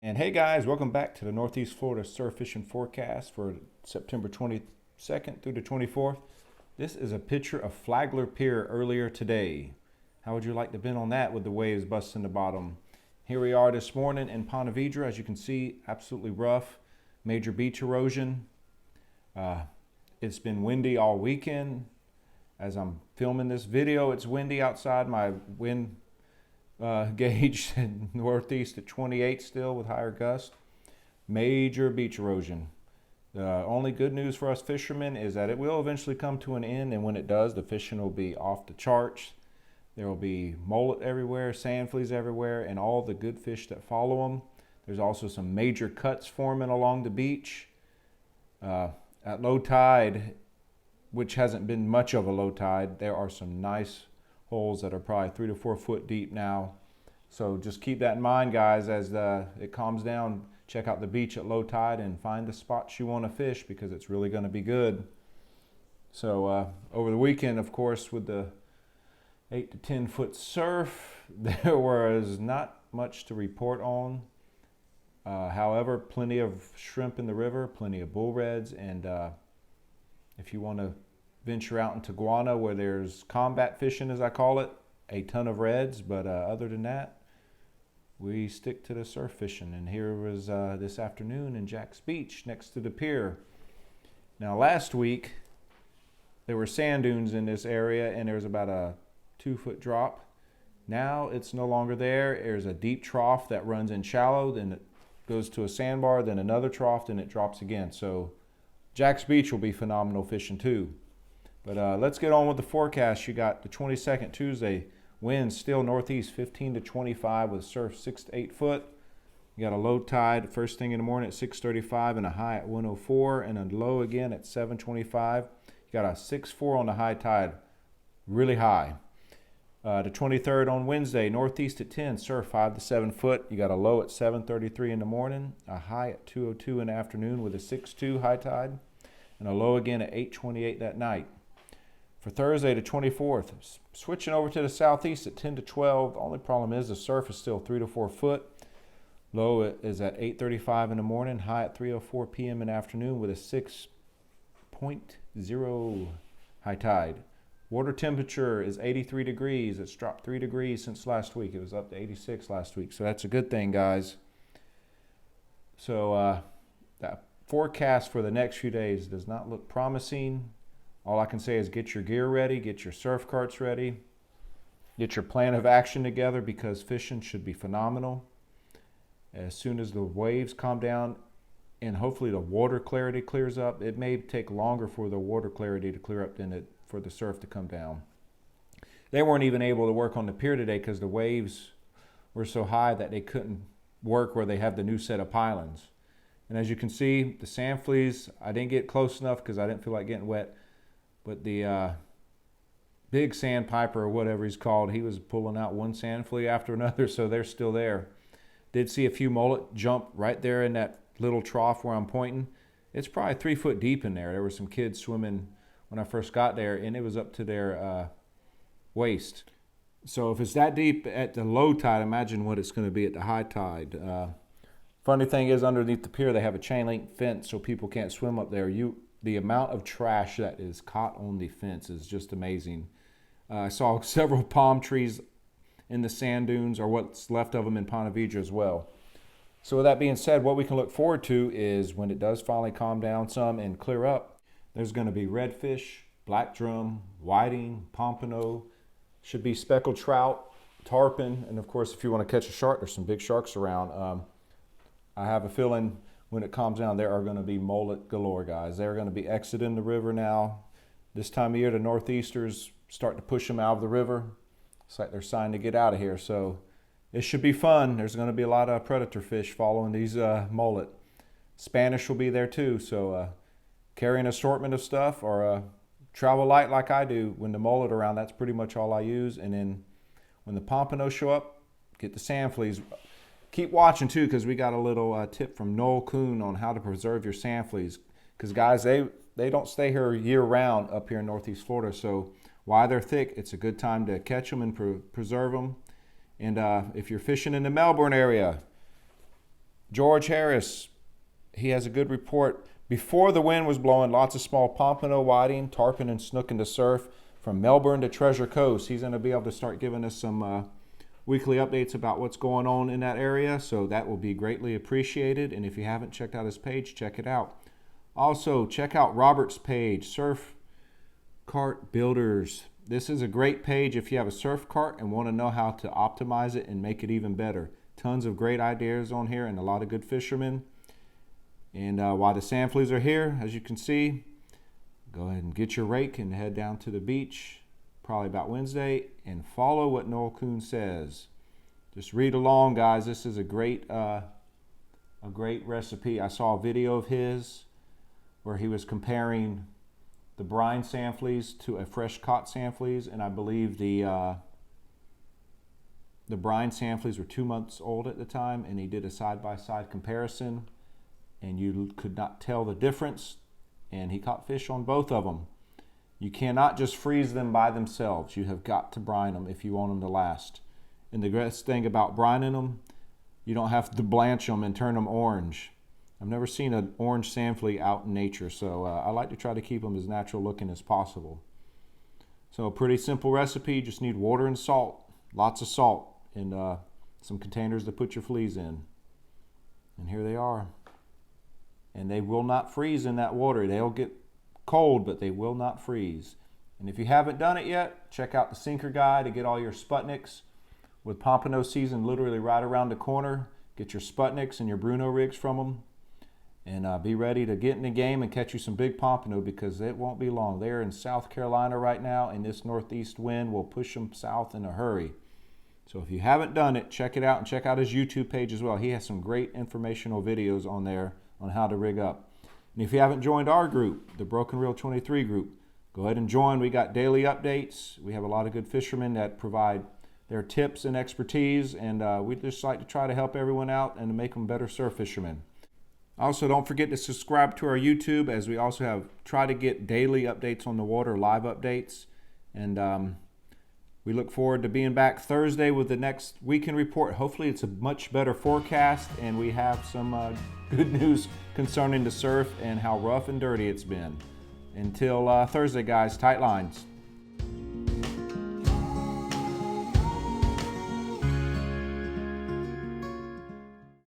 And hey guys, welcome back to the Northeast Florida surf fishing forecast for September 22nd through the 24th. This is a picture of Flagler Pier earlier today. How would you like to been on that with the waves busting the bottom? Here we are this morning in Ponte Vedra. As you can see, absolutely rough, major beach erosion. It's been windy all weekend. As I'm filming this video, it's windy outside. My wind gauge in northeast at 28 still with higher gusts. Major beach erosion. The only good news for us fishermen is that it will eventually come to an end, and when it does, the fishing will be off the charts. There will be mullet everywhere, sandfleas everywhere, and all the good fish that follow them. There's also some major cuts forming along the beach. At low tide, which hasn't been much of a low tide, there are some nice holes that are probably 3 to 4 foot deep now. So just keep that in mind, guys, as it calms down. Check out the beach at low tide and find the spots you want to fish, because it's really going to be good. So over the weekend, of course, with the 8 to 10 foot surf, there was not much to report on. However, plenty of shrimp in the river, plenty of bull reds, and if you want to venture out into Guana, where there's combat fishing, as I call it, a ton of reds. But other than that, we stick to the surf fishing. And here was this afternoon in Jack's Beach next to the pier. Now last week there were sand dunes in this area, and there was about a 2 foot drop. Now it's no longer there. There's a deep trough that runs in shallow, then it goes to a sandbar, then another trough, then it drops again. So Jack's Beach will be phenomenal fishing too. But let's get on with the forecast. You got the 22nd, Tuesday, winds still northeast 15 to 25 with surf 6 to 8 foot. You got a low tide first thing in the morning at 6:35 and a high at 104, and a low again at 7:25. You got a 6.4 on the high tide, really high. The 23rd on Wednesday, northeast at 10, surf 5 to 7 foot. You got a low at 7:33 in the morning, a high at 2:02 in the afternoon with a 6.2 high tide, and a low again at 8:28 that night. For Thursday the 24th, switching over to the southeast at 10 to 12. The only problem is the surf is still 3 to 4 foot. Low is at 8:35 in the morning, high at 3:04 p.m. in the afternoon with a 6.0 high tide. Water temperature is 83 degrees. It's dropped 3 degrees since last week. It was up to 86 last week, so that's a good thing, guys. So that forecast for the next few days does not look promising. All I can say is get your gear ready, get your surf carts ready, get your plan of action together, because fishing should be phenomenal. As soon as the waves calm down and hopefully the water clarity clears up, it may take longer for the water clarity to clear up than for the surf to come down. They weren't even able to work on the pier today because the waves were so high that they couldn't work where they have the new set of pilings. And as you can see, the sandfleas, I didn't get close enough because I didn't feel like getting wet. But the big sandpiper, or whatever he's called, he was pulling out one sand flea after another, so they're still there. Did see a few mullet jump right there in that little trough where I'm pointing. It's probably 3 foot deep in there. There were some kids swimming when I first got there, and it was up to their waist. So if it's that deep at the low tide, imagine what it's going to be at the high tide. Funny thing is, underneath the pier, they have a chain link fence so people can't swim up there. The amount of trash that is caught on the fence is just amazing. I saw several palm trees in the sand dunes, or what's left of them in Ponte Vedra as well. So with that being said, what we can look forward to is when it does finally calm down some and clear up, there's going to be redfish, black drum, whiting, pompano, should be speckled trout, tarpon, and of course if you want to catch a shark, there's some big sharks around. I have a feeling when it calms down, there are going to be mullet galore, guys. They're going to be exiting the river now. This time of year, the northeasters start to push them out of the river. It's like they're signed to get out of here. So it should be fun. There's going to be a lot of predator fish following these mullet. Spanish will be there too. So carry an assortment of stuff, or travel light like I do. When the mullet around, that's pretty much all I use. And then when the pompano show up, get the sandfleas. Keep watching too, because we got a little tip from Noel Kuhn on how to preserve your sandfleas. Because guys, they don't stay here year round up here in Northeast Florida. So while they're thick, it's a good time to catch them and preserve them. And if you're fishing in the Melbourne area, George Harris, he has a good report. Before the wind was blowing, lots of small pompano, whiting, tarpon, and snook in the surf from Melbourne to Treasure Coast. He's going to be able to start giving us some weekly updates about what's going on in that area, so that will be greatly appreciated. And if you haven't checked out his page, check it out. Also, check out Robert's page, Surf Cart Builders. This is a great page if you have a surf cart and want to know how to optimize it and make it even better. Tons of great ideas on here and a lot of good fishermen. And while the sandfleas are here, as you can see, go ahead and get your rake and head down to the beach, probably about Wednesday, and follow what Noel Kuhn says. Just read along, guys. This is a great recipe. I saw a video of his where he was comparing the brine sandfleas to a fresh caught sandfleas, and I believe the brine sandfleas were 2 months old at the time, and he did a side-by-side comparison, and you could not tell the difference, and he caught fish on both of them. You cannot just freeze them by themselves. You have got to brine them if you want them to last. And the best thing about brining them, you don't have to blanch them and turn them orange. I've never seen an orange sandflea out in nature, so I like to try to keep them as natural looking as possible. So a pretty simple recipe. Just need water and salt, lots of salt, and some containers to put your fleas in. And here they are. And they will not freeze in that water. They'll get cold, but they will not freeze. And if you haven't done it yet, check out the Sinker Guide to get all your Sputniks. With pompano season literally right around the corner, get your Sputniks and your Bruno rigs from them. And be ready to get in the game and catch you some big pompano, because it won't be long. They're in South Carolina right now, and this northeast wind will push them south in a hurry. So if you haven't done it, check it out, and check out his YouTube page as well. He has some great informational videos on there on how to rig up. And if you haven't joined our group, the Broken Reel 23 group, go ahead and join. We got daily updates. We have a lot of good fishermen that provide their tips and expertise, and we just like to try to help everyone out and to make them better surf fishermen. Also, don't forget to subscribe to our YouTube, as we also try to get daily updates on the water, live updates. And we look forward to being back Thursday with the next weekend report. Hopefully it's a much better forecast, and we have some good news concerning the surf and how rough and dirty it's been. Until Thursday, guys, tight lines.